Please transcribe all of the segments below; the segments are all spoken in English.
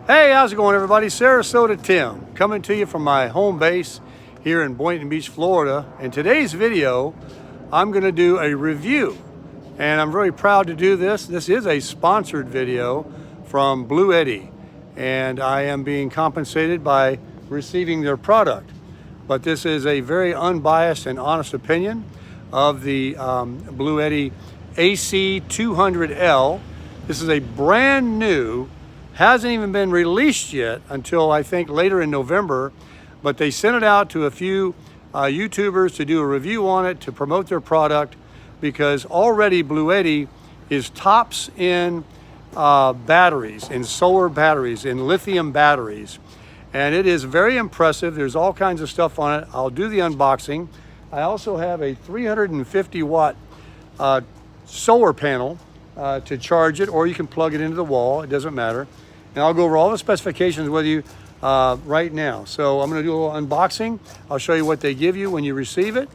Hey, how's it going, everybody? Sarasota Tim coming to you from my home base here in Boynton Beach, Florida. In today's video, I'm going to do a review, and I'm very proud to do this. This is a sponsored video from BLUETTI, and I am being compensated by receiving their product. But this is a very unbiased and honest opinion of the BLUETTI AC200L. This is a brand new, hasn't even been released yet until I think later in November, but they sent it out to a few YouTubers to do a review on it, to promote their product, because already BLUETTI is tops in batteries, in solar batteries, in lithium batteries. And it is very impressive. There's all kinds of stuff on it. I'll do the unboxing. I also have a 350 watt solar panel to charge it, or you can plug it into the wall. It doesn't matter. And I'll go over all the specifications with you right now. So I'm going to do a little unboxing. I'll show you what they give you when you receive it.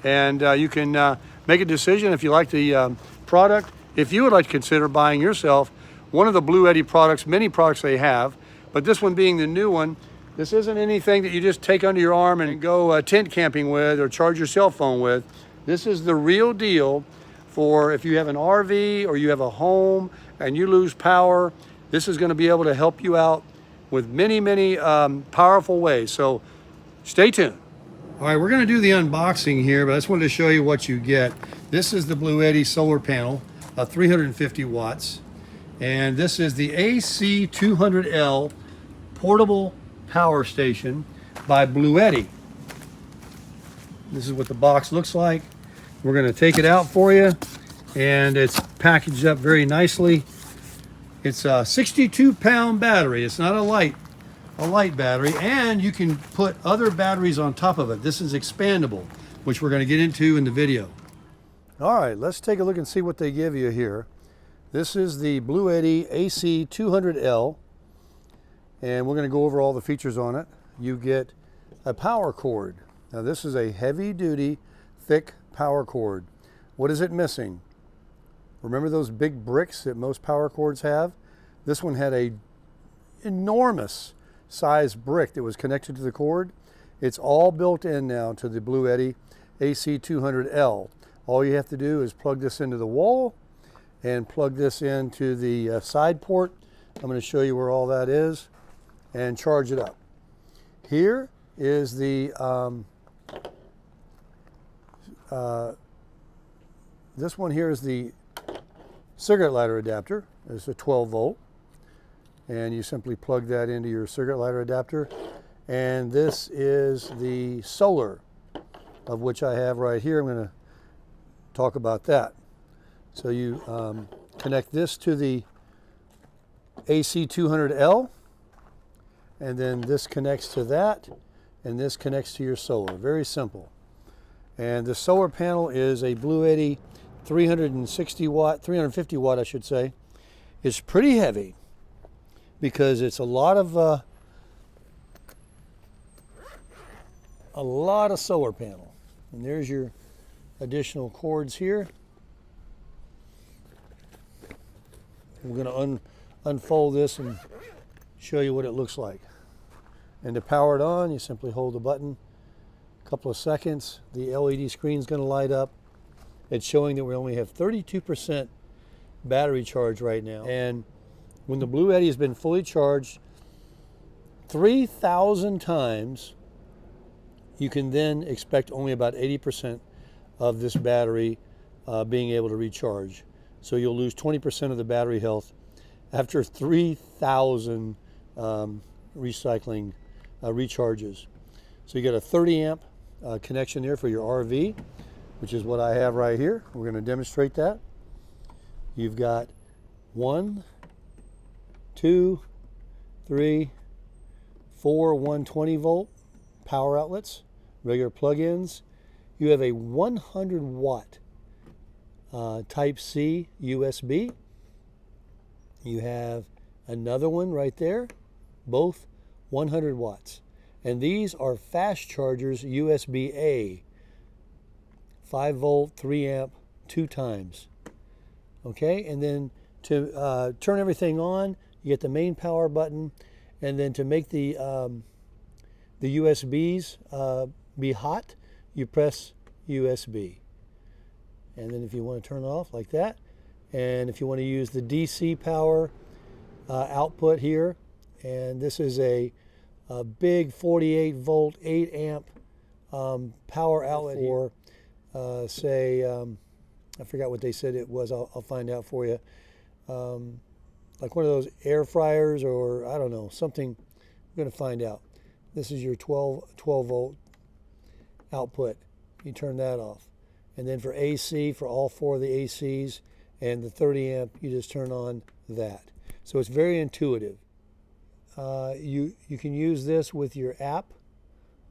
And you can make a decision if you like the product. If you would like to consider buying yourself one of the BLUETTI products, many products they have, but this one being the new one, this isn't anything that you just take under your arm and go tent camping with or charge your cell phone with. This is the real deal for if you have an RV or you have a home and you lose power. This is going to be able to help you out with many, many powerful ways. So stay tuned. All right, we're going to do the unboxing here, but I just wanted to show you what you get. This is the BLUETTI solar panel, 350 watts. And this is the AC200L portable power station by BLUETTI. This is what the box looks like. We're going to take it out for you, and it's packaged up very nicely. It's a 62-pound battery. It's not a light battery, and you can put other batteries on top of it. This is expandable, which we're going to get into in the video. All right, let's take a look and see what they give you here. This is the BLUETTI AC200L, and we're going to go over all the features on it. You get a power cord. Now this is a heavy-duty, thick power cord. What is it missing? Remember those big bricks that most power cords have? This one had a enormous size brick that was connected to the cord. It's all built in now to the BLUETTI AC200L. All you have to do is plug this into the wall and plug this into the side port. I'm going to show you where all that is and charge it up. Here is the this one here is the cigarette lighter adapter. It's a 12 volt, and you simply plug that into your cigarette lighter adapter. And this is the solar, of which I have right here. I'm going to talk about that. So you connect this to the AC200L, and then this connects to that, and this connects to your solar. Very simple. And the solar panel is a BLUETTI 350 watt, I should say. It's pretty heavy because it's a lot of solar panel. And there's your additional cords here. We're going to unfold this and show you what it looks like. And to power it on, you simply hold the button a couple of seconds. The LED screen is going to light up. It's showing that we only have 32% battery charge right now. And when the BLUETTI has been fully charged 3,000 times, you can then expect only about 80% of this battery being able to recharge. So you'll lose 20% of the battery health after 3,000 recharges. So you get a 30 amp connection there for your RV, which is what I have right here. We're going to demonstrate that. You've got 1, 2, 3, 4 120 volt power outlets, regular plug-ins. You have a 100 watt Type C USB. You have another one right there, both 100 watts. And these are fast chargers, USB-A, 5 volt, 3 amp, 2 times. Okay, and then to turn everything on, You get the main power button, and then to make the USBs be hot, you press USB. And then if you want to turn it off like that, and if you want to use the DC power output here, and this is a big 48 volt 8 amp power outlet for say I forgot what they said it was. I'll find out for you. Like one of those air fryers, or I don't know, something. I'm going to find out. This is your 12 volt output. You turn that off. And then for AC, for all four of the ACs and the 30 amp, you just turn on that. So it's very intuitive. You can use this with your app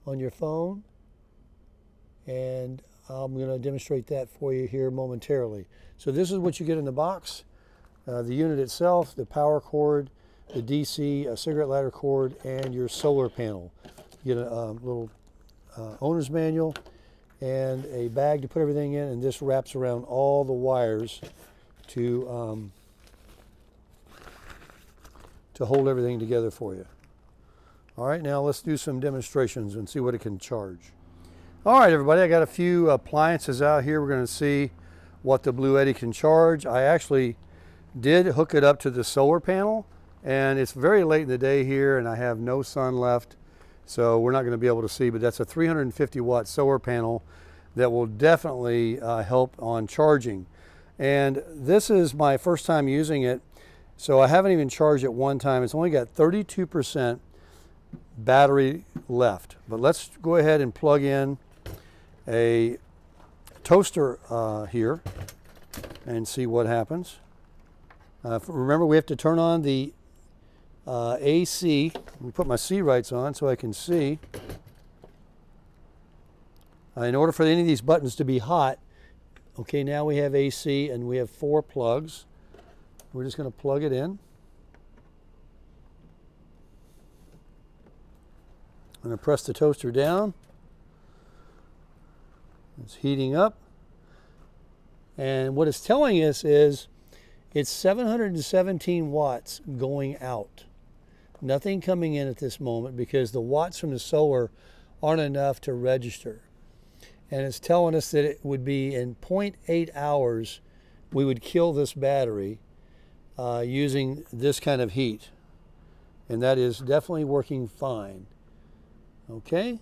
on your phone, and I'm going to demonstrate that for you here momentarily. So this is what you get in the box. The unit itself, the power cord, the DC, a cigarette lighter cord, and your solar panel. You get a little owner's manual and a bag to put everything in, and this wraps around all the wires to hold everything together for you. All right, now let's do some demonstrations and see what it can charge. All right, everybody, I got a few appliances out here. We're going to see what the BLUETTI can charge. I actually did hook it up to the solar panel, and it's very late in the day here and I have no sun left, so we're not going to be able to see, but that's a 350 watt solar panel that will definitely help on charging. And this is my first time using it, so I haven't even charged it one time. It's only got 32% battery left. But let's go ahead and plug in a toaster here and see what happens. Remember, we have to turn on the AC. Let me put my C-rights on so I can see. In order for any of these buttons to be hot, okay, now we have AC and we have 4 plugs. We're just going to plug it in. I'm going to press the toaster down. It's heating up. And what it's telling us is it's 717 watts going out. Nothing coming in at this moment because the watts from the solar aren't enough to register. And it's telling us that it would be in 0.8 hours we would kill this battery using this kind of heat. And that is definitely working fine. Okay?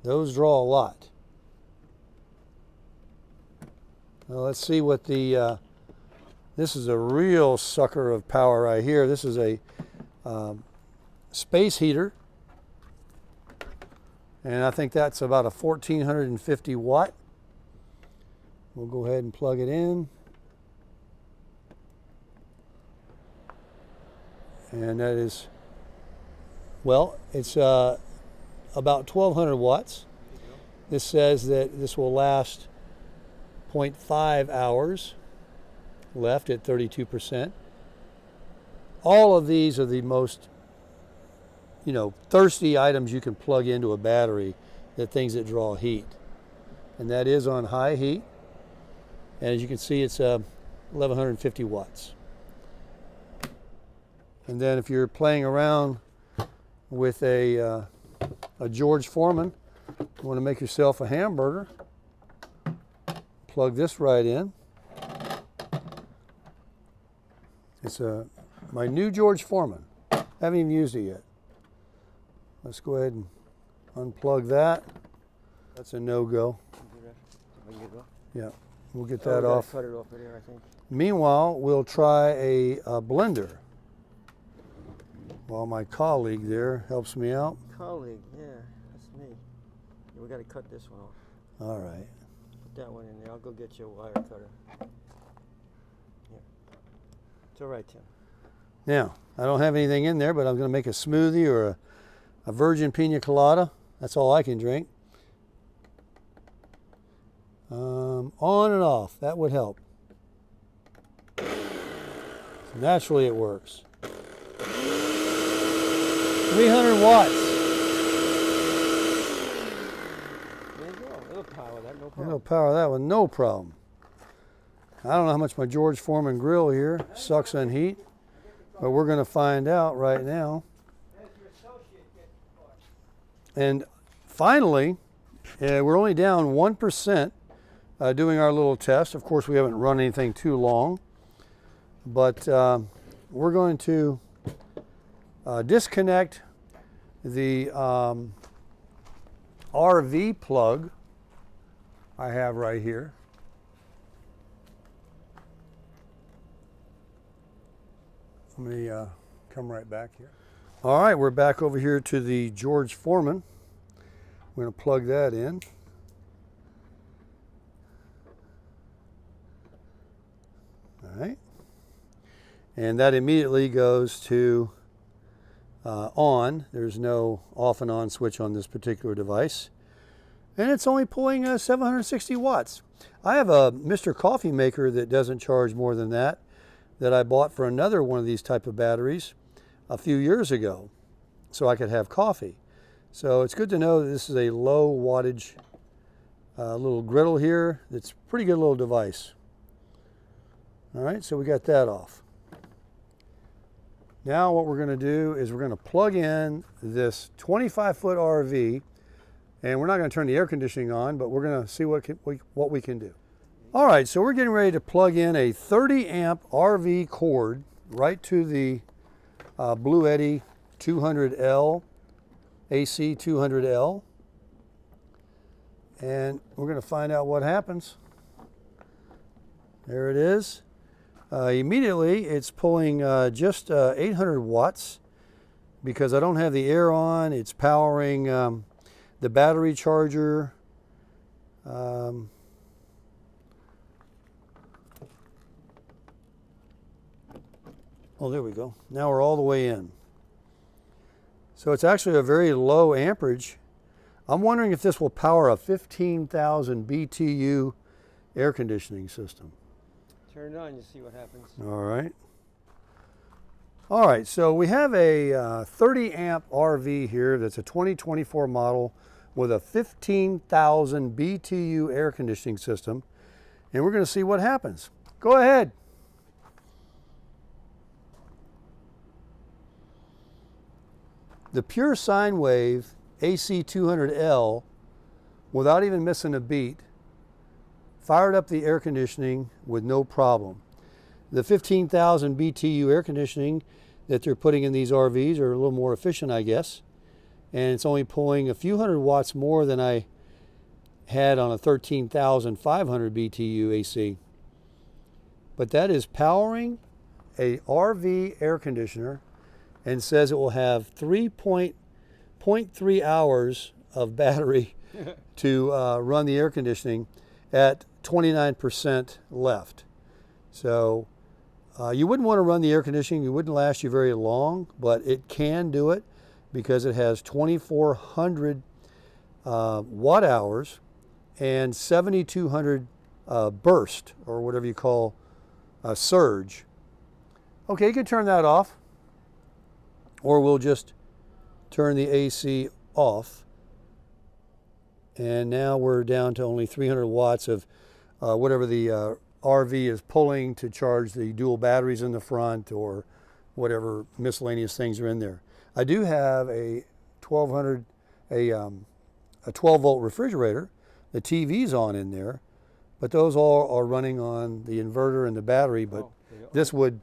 Those draw a lot. Now let's see what the this is a real sucker of power right here. This is a space heater, and I think that's about a 1450 watt. We'll go ahead and plug it in, and that is, well, it's about 1200 watts. This says that this will last 0.5 hours. Left at 32%. All of these are the most, thirsty items you can plug into a battery, the things that draw heat. And that is on high heat. And as you can see, it's 1150 watts. And then if you're playing around with a George Foreman, you want to make yourself a hamburger, plug this right in. It's my new George Foreman. Haven't even used it yet. Let's go ahead and unplug that. That's a no-go. Yeah, we'll get that off. Cut it off right here, I think. Meanwhile, we'll try a blender. While my colleague there helps me out. Colleague, yeah, that's me. Yeah, we got to cut this one off. All right. Put that one in there. I'll go get you a wire cutter. It's all right, Tim. Now, I don't have anything in there, but I'm going to make a smoothie or a virgin pina colada. That's all I can drink. On and off, that would help. So naturally it works. 300 watts. There you go. It'll power that, no problem. It'll power that one, no problem. I don't know how much my George Foreman grill here sucks on heat. But we're going to find out right now. And finally, we're only down 1% doing our little test. Of course, we haven't run anything too long. But we're going to disconnect the RV plug I have right here. Let me come right back here. All right, we're back over here to the George Foreman. We're going to plug that in. All right. And that immediately goes to on. There's no off and on switch on this particular device. And it's only pulling 760 watts. I have a Mr. Coffee maker that doesn't charge more than that I bought for another one of these type of batteries a few years ago so I could have coffee. So it's good to know that this is a low wattage little griddle here. It's a pretty good little device. All right, so we got that off. Now what we're going to do is we're going to plug in this 25-foot RV, and we're not going to turn the air conditioning on, but we're going to see what we can do. All right, so we're getting ready to plug in a 30 amp RV cord right to the BLUETTI 200L, AC200L. And we're going to find out what happens. There it is. Immediately, it's pulling just 800 watts because I don't have the air on. It's powering the battery charger. Oh, there we go. Now we're all the way in. So it's actually a very low amperage. I'm wondering if this will power a 15,000 BTU air conditioning system. Turn it on, you see what happens. All right. All right, so we have a 30 amp RV here that's a 2024 model with a 15,000 BTU air conditioning system. And we're going to see what happens. Go ahead. The pure sine wave AC200L, without even missing a beat, fired up the air conditioning with no problem. The 15,000 BTU air conditioning that they're putting in these RVs are a little more efficient, I guess. And it's only pulling a few hundred watts more than I had on a 13,500 BTU AC. But that is powering a RV air conditioner and says it will have 3.3 hours of battery to run the air conditioning at 29% left. So you wouldn't want to run the air conditioning. It wouldn't last you very long, but it can do it because it has 2,400 watt hours and 7,200 burst, or whatever you call a surge. Okay, you can turn that off, or we'll just turn the AC off. And now we're down to only 300 watts of whatever the RV is pulling to charge the dual batteries in the front or whatever miscellaneous things are in there. I do have a 12 volt refrigerator. The TV's on in there, but those all are running on the inverter and the battery. But this would,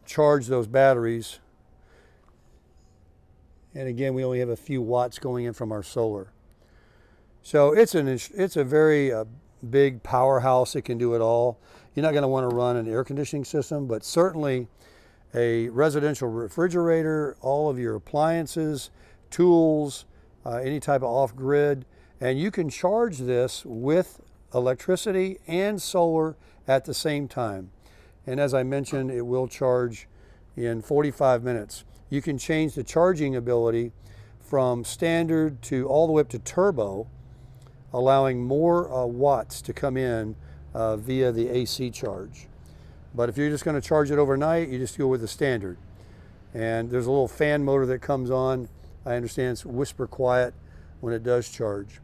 charge those batteries. And again, we only have a few watts going in from our solar. So it's a very big powerhouse. It can do it all. You're not going to want to run an air conditioning system, but certainly a residential refrigerator, all of your appliances, tools, any type of off-grid. And you can charge this with electricity and solar at the same time. And as I mentioned, it will charge in 45 minutes. You can change the charging ability from standard to all the way up to turbo, allowing more watts to come in via the AC charge. But if you're just going to charge it overnight, you just go with the standard. And there's a little fan motor that comes on. I understand it's whisper quiet when it does charge.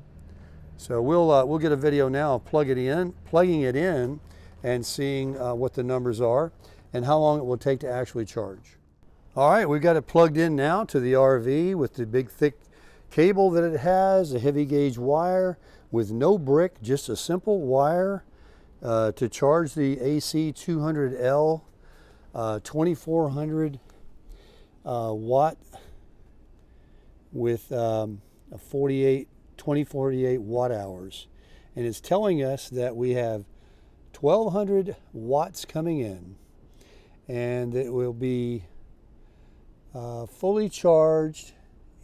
So we'll get a video now of plugging it in and seeing what the numbers are. and how long it will take to actually charge. All right, we've got it plugged in now to the RV with the big thick cable that it has, a heavy gauge wire with no brick, just a simple wire to charge the AC200L 2400 watt with a 2048 watt hours. And it's telling us that we have 1200 watts coming in, and it will be fully charged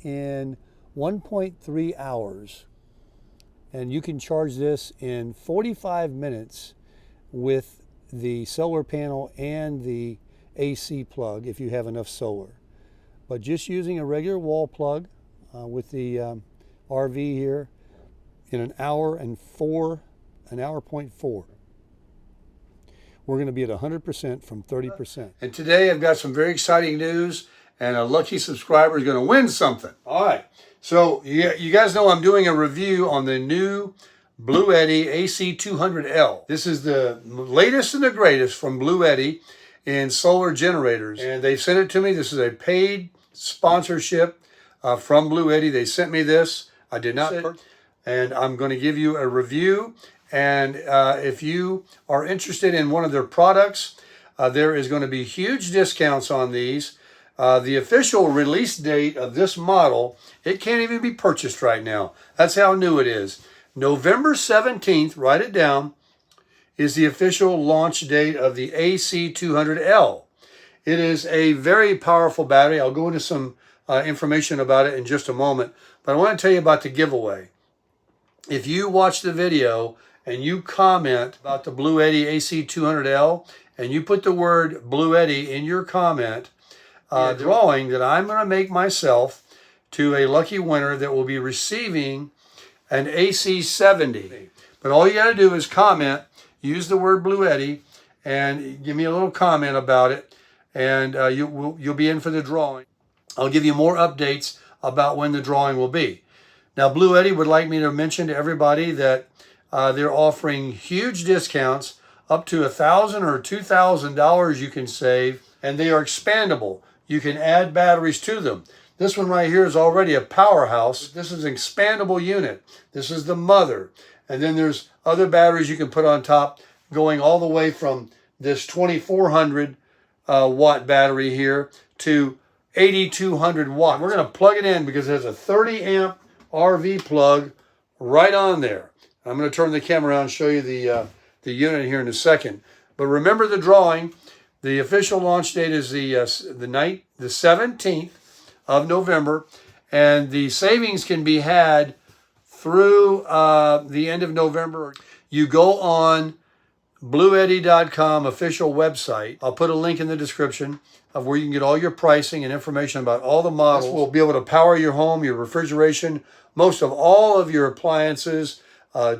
in 1.3 hours. And you can charge this in 45 minutes with the solar panel and the AC plug if you have enough solar. But just using a regular wall plug with the RV here, in an hour and 0.4, we're going to be at 100% from 30%. And today I've got some very exciting news, and a lucky subscriber is going to win something. All right. So you guys know I'm doing a review on the new BLUETTI AC200L. This is the latest and the greatest from BLUETTI in solar generators. And they sent it to me. This is a paid sponsorship from BLUETTI. They sent me this. I did not. And I'm going to give you a review. And if you are interested in one of their products, there is going to be huge discounts on these. The official release date of this model, it can't even be purchased right now. That's how new it is. November 17th, write it down, is the official launch date of the AC200L. It is a very powerful battery. I'll go into some information about it in just a moment, but I want to tell you about the giveaway. If you watch the video and you comment about the BLUETTI AC200L and you put the word BLUETTI in your comment, drawing that I'm going to make myself to a lucky winner that will be receiving an AC70. But all you got to do is comment, use the word BLUETTI, and give me a little comment about it, and you'll be in for the drawing. I'll give you more updates about when the drawing will be. Now, BLUETTI would like me to mention to everybody that they're offering huge discounts, up to $1,000 or $2,000 you can save, and they are expandable. You can add batteries to them. This one right here is already a powerhouse. This is an expandable unit. This is the mother. And then there's other batteries you can put on top, going all the way from this 2400 watt battery here to 8200 watt. We're going to plug it in because there's a 30 amp RV plug right on there. I'm going to turn the camera around and show you the unit here in a second. But remember the drawing. The official launch date is the 17th of November, and the savings can be had through the end of November. You go on BLUETTI.com official website. I'll put a link in the description of where you can get all your pricing and information about all the models. This will be able to power your home, your refrigeration, most of all of your appliances,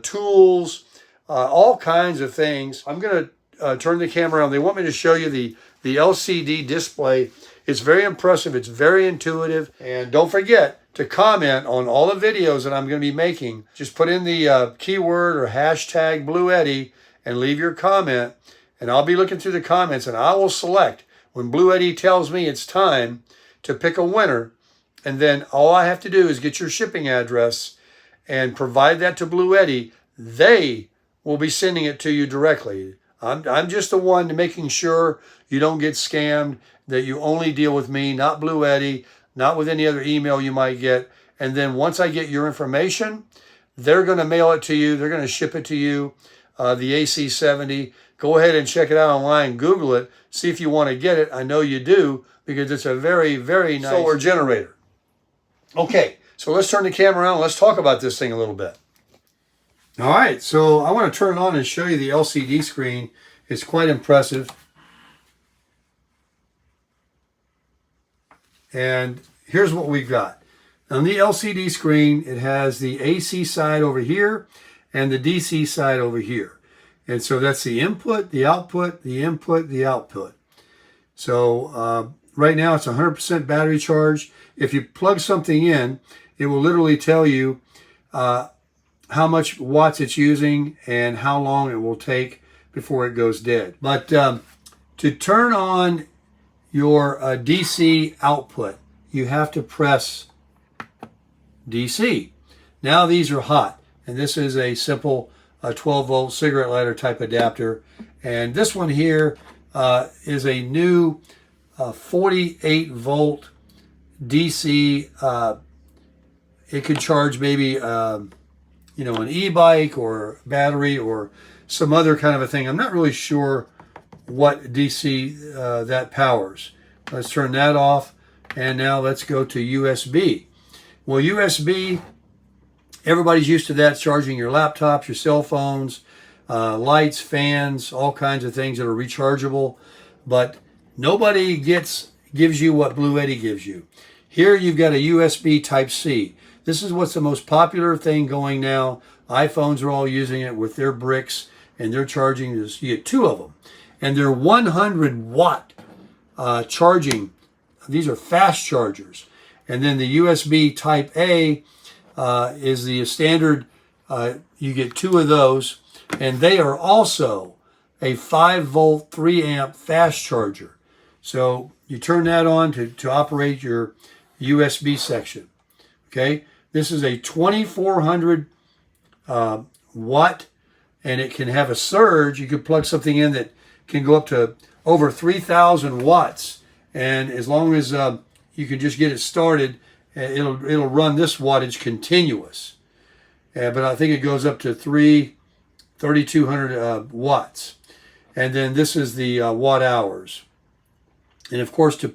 tools, all kinds of things. I'm going to turn the camera on. They want me to show you the LCD display. It's very impressive. It's very intuitive. And don't forget to comment on all the videos that I'm going to be making. Just put in the keyword or hashtag BLUETTI and leave your comment. And I'll be looking through the comments, and I will select when BLUETTI tells me it's time to pick a winner. And then all I have to do is get your shipping address and provide that to BLUETTI. They will be sending it to you directly. I'm just the one making sure you don't get scammed, that you only deal with me, not BLUETTI, not with any other email you might get. And then once I get your information, they're going to mail it to you. They're going to ship it to you, the AC70. Go ahead and check it out online. Google it. See if you want to get it. I know you do, because it's a very, very nice solar generator. Okay, so let's turn the camera around and let's talk about this thing a little bit. All right, so I want to turn it on and show you the LCD screen. It's quite impressive. And here's what we've got. On the LCD screen, it has the AC side over here and the DC side over here. And so that's the input, the output, the input, the output. So right now it's 100% battery charge. If you plug something in, it will literally tell you how much watts it's using and how long it will take before it goes dead. But To turn on your DC output, you have to press DC. Now these are hot, and this is a simple 12-volt cigarette lighter type adapter. And this one here is a new 48-volt DC. It could charge maybe you know, an e-bike or battery or some other kind of a thing. I'm not really sure what DC that powers. Let's turn that off, and now let's go to USB. Well, USB, everybody's used to that, charging your laptops, your cell phones, lights, fans, all kinds of things that are rechargeable, but nobody gives you what BLUETTI gives you. Here you've got a USB Type-C. This is what's the most popular thing going now. iPhones are all using it with their bricks, and they're charging this. You get two of them, and they're 100-watt charging. These are fast chargers. And then the USB Type-A is the standard. You get two of those, and they are also a 5-volt, 3-amp fast charger. So you turn that on to operate your USB section. Okay, this is a 2400 watt, and it can have a surge. You could plug something in that can go up to over 3,000 watts, and as long as you can just get it started, it'll run this wattage continuous. But I think it goes up to 3,200 watts. And then this is the watt hours. And of course, to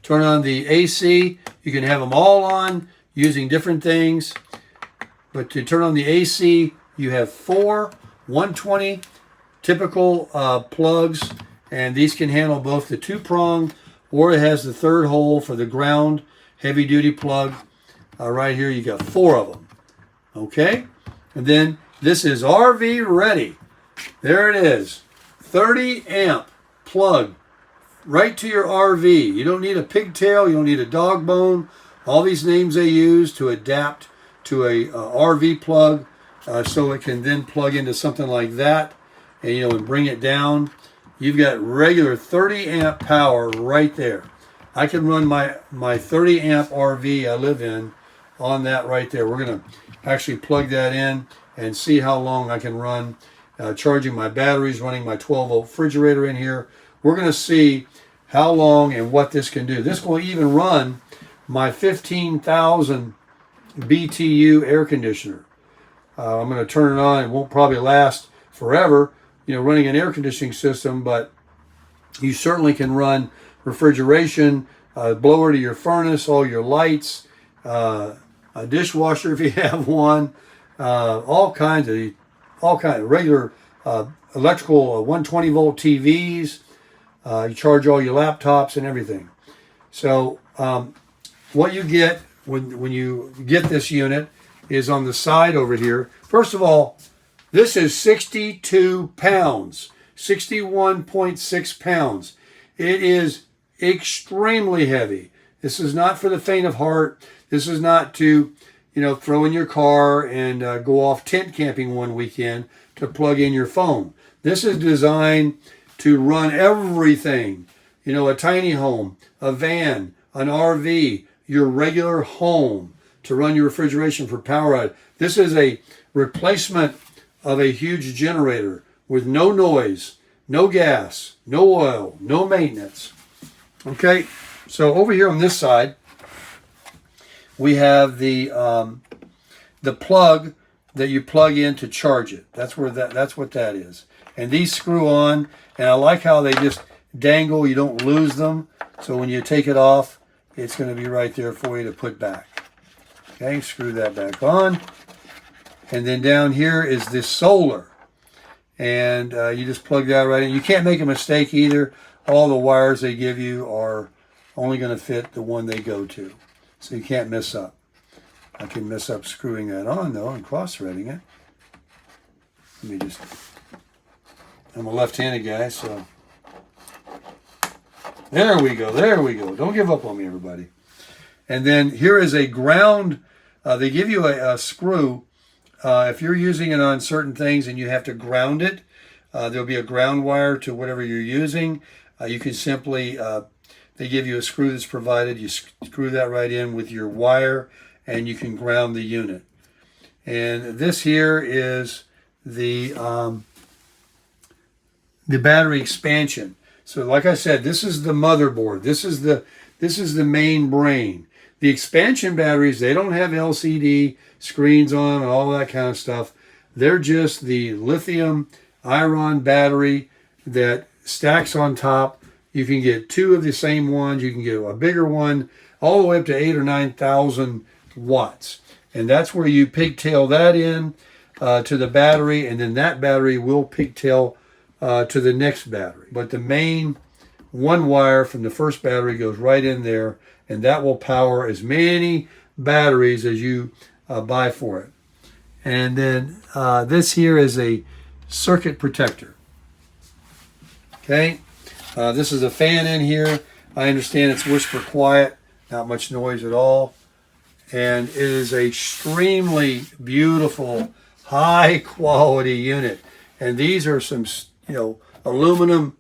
turn on the AC, you can have them all on using different things. But to turn on the AC, you have 4 120 typical plugs, and these can handle both the 2-prong, or it has the 3rd hole for the ground heavy-duty plug. Right here, you got 4 of them. Okay, and then this is RV ready. There it is, 30-amp plug right to your RV. You don't need a pigtail, you don't need a dog bone. All these names they use to adapt to a RV plug, so it can then plug into something like that, and and bring it down. You've got regular 30-amp power right there. I can run my 30-amp RV I live in on that right there. We're going to actually plug that in and see how long I can run, charging my batteries, running my 12-volt refrigerator in here. We're going to see how long and what this can do. This will even run my 15,000 BTU air conditioner. I'm going to turn it on. It won't probably last forever, running an air conditioning system, but you certainly can run refrigeration, blower to your furnace, all your lights, a dishwasher if you have one, all kinds of regular electrical 120 volt TVs. You charge all your laptops and everything. So what you get when you get this unit is on the side over here. First of all, this is 62 pounds, 61.6 pounds. It is extremely heavy. This is not for the faint of heart. This is not to, throw in your car and go off tent camping one weekend to plug in your phone. This is designed to run everything. A tiny home, a van, an RV, your regular home, to run your refrigeration for power out. This is a replacement of a huge generator with no noise, no gas, no oil, no maintenance. Okay, so over here on this side, we have the plug that you plug in to charge it. That's what that is. And these screw on, and I like how they just dangle. You don't lose them. So when you take it off, it's going to be right there for you to put back. Okay, screw that back on. And then down here is this solar. And you just plug that right in. You can't make a mistake either. All the wires they give you are only going to fit the one they go to. So you can't mess up. I can mess up screwing that on, though, and cross-threading it. I'm a left-handed guy, so. There we go, there we go. Don't give up on me, everybody. And then here is a ground. They give you a screw. If you're using it on certain things and you have to ground it, there'll be a ground wire to whatever you're using. You can simply, they give you a screw that's provided. You screw that right in with your wire, and you can ground the unit. And this here is the battery expansion. So like I said, this is the motherboard. This is the main brain. The expansion batteries, they don't have LCD screens on and all that kind of stuff. They're just the lithium iron battery that stacks on top. You can get two of the same ones. You can get a bigger one, all the way up to 8,000 or 9,000 watts. And that's where you pigtail that in to the battery, and then that battery will pigtail to the next battery. But the main one wire from the first battery goes right in there, and that will power as many batteries as you buy for it. And then this here is a circuit protector. Okay, this is a fan in here. I understand it's whisper quiet, not much noise at all. And it is a extremely beautiful, high quality unit. And these are some, aluminum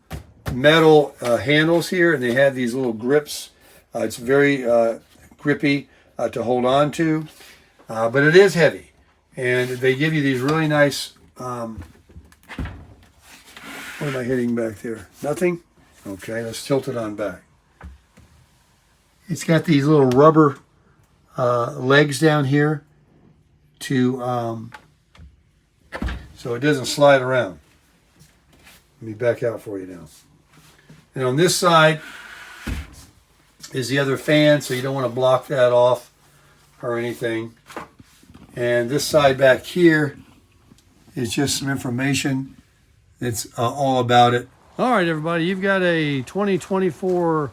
metal handles here, and they have these little grips. It's very grippy to hold on to, but it is heavy. And they give you these really nice, what am I hitting back there? Nothing? Okay, let's tilt it on back. It's got these little rubber legs down here to, so it doesn't slide around. Let me back out for you now. And on this side is the other fan, so you don't want to block that off or anything. And this side back here is just some information. It's all about it. All right, everybody, you've got a 2024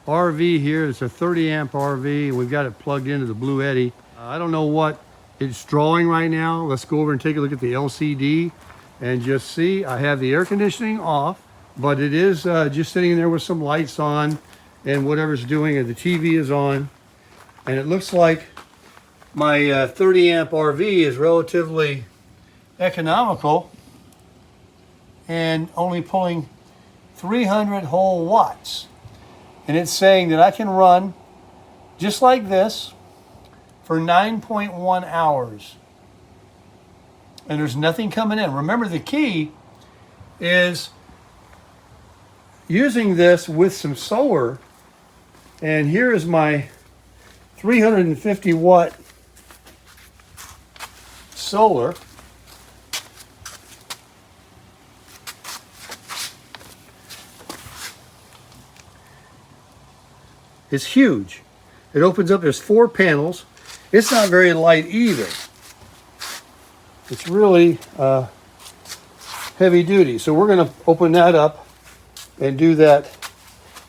RV here. It's a 30 amp RV. We've got it plugged into the BLUETTI. I don't know what it's drawing right now. Let's go over and take a look at the LCD and just see. I have the air conditioning off, but it is just sitting in there with some lights on and whatever's doing, and the TV is on. And it looks like my 30 amp RV is relatively economical and only pulling 300 whole watts. And it's saying that I can run just like this for 9.1 hours. And there's nothing coming in. Remember, the key is using this with some solar. And here is my 350 watt solar. It's huge. It opens up, there's 4 panels. It's not very light either. It's really heavy duty. So we're going to open that up and do that.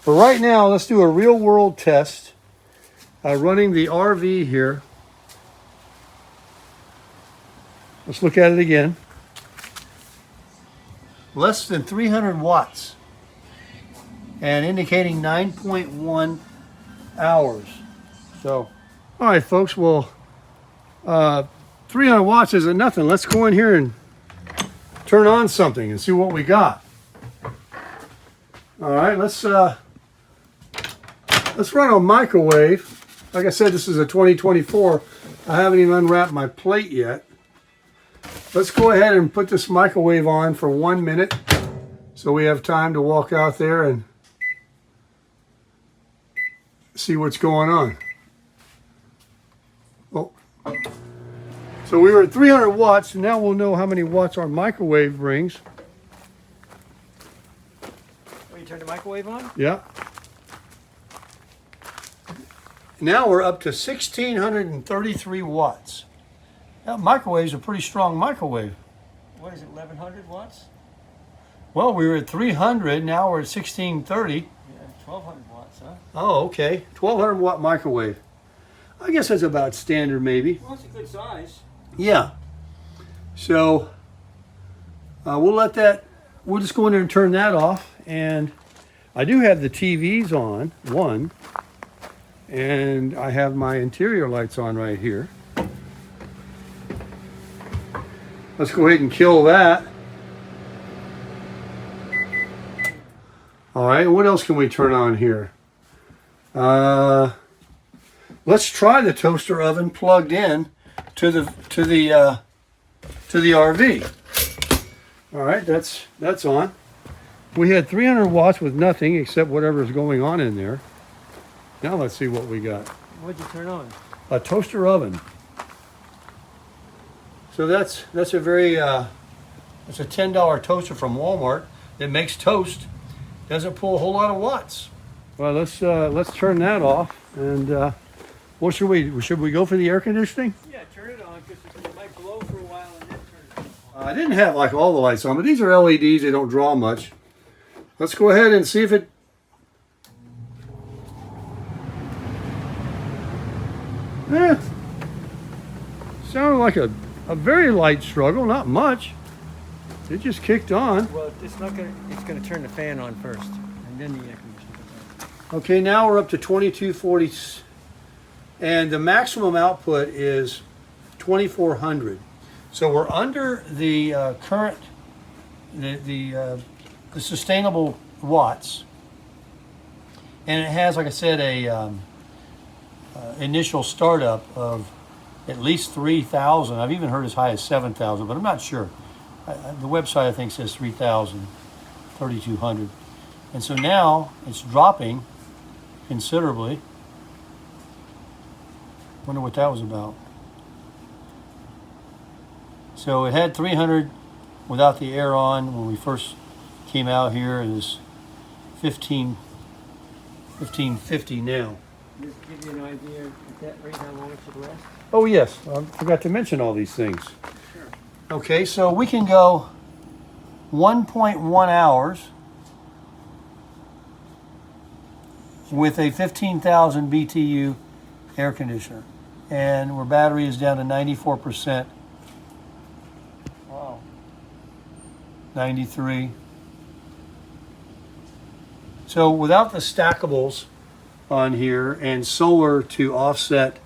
But right now, let's do a real world test running the RV here. Let's look at it again. Less than 300 watts and indicating 9.1 hours. So, all right, folks, well, 300 watts isn't nothing. Let's go in here and turn on something and see what we got. All right, let's run a microwave. Like I said, this is a 2024. I haven't even unwrapped my plate yet. Let's go ahead and put this microwave on for 1 minute so we have time to walk out there and see what's going on. Oh. So we were at 300 watts, and now we'll know how many watts our microwave brings. Oh, you turned the microwave on? Yeah. Now we're up to 1,633 watts. That microwave's a pretty strong microwave. What is it, 1,100 watts? Well, we were at 300, now we're at 1,630. Yeah, 1,200 watts, huh? Oh, okay. 1,200 watt microwave. I guess that's about standard, maybe. Well, it's a good size. Yeah. So we'll just go in there and turn that off. And I do have the TVs on, one, and I have my interior lights on right here. Let's go ahead and kill that. All right, what else can we turn on here? Let's try the toaster oven plugged in to the RV. All right, that's on. We had 300 watts with nothing except whatever's going on in there. Now let's see what we got. What'd you turn on? A toaster oven. So that's a very it's a $10 toaster from Walmart that makes toast. Doesn't pull a whole lot of watts. Well, let's turn that off. And what should we go for the air conditioning? Yeah, turn it on because it might blow for a while and then turn it on. I didn't have like all the lights on, but these are LEDs. They don't draw much. Let's go ahead and see if it. Sounded like a very light struggle, not much. It just kicked on. Well, it's gonna turn the fan on first, and then the air conditioner goes on. Okay, now we're up to 2240, and the maximum output is 2400. So we're under the current, the sustainable watts, and it has, like I said, a initial startup of at least 3,000. I've even heard as high as 7,000, but I'm not sure. The website I think says 3,000, 3,200, and so now it's dropping considerably. Wonder what that was about. So it had 300 without the air on when we first came out here. It was 1550 now. Just give you an idea at that rate how long it should last. Oh yes, I forgot to mention all these things. Sure. Okay, so we can go 1.1 hours with a 15,000 BTU air conditioner, and our battery is down to 94%. Wow. 93. So without the stackables on here and solar to offset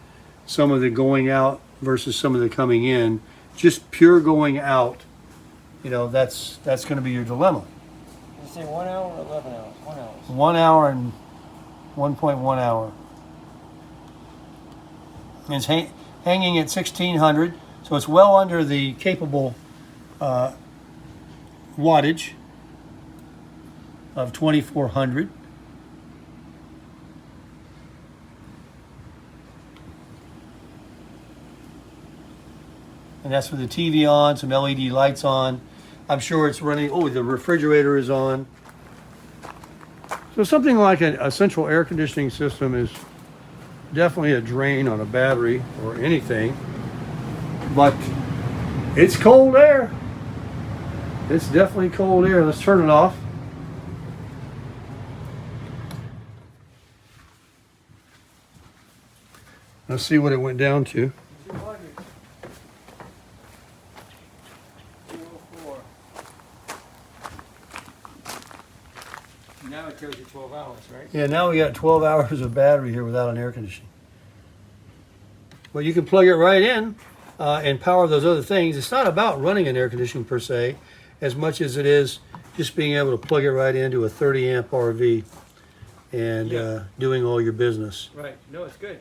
some of the going out versus some of the coming in, just pure going out, you know, that's going to be your dilemma. Did you say 1 hour or 11 hours? 1 hour. 1 hour and 1.1 hour. And it's hanging at 1600, so it's well under the capable wattage of 2400. And that's with the TV on, some LED lights on. I'm sure it's running. Oh, the refrigerator is on. So something like a central air conditioning system is definitely a drain on a battery or anything. But it's cold air. It's definitely cold air. Let's turn it off. Let's see what it went down to. 204. Now it tells you 12 hours, right? Yeah, now we got 12 hours of battery here without an air conditioning. Well, you can plug it right in and power those other things. It's not about running an air conditioning per se, as much as it is just being able to plug it right into a 30 amp RV and doing all your business. Right. No, it's good.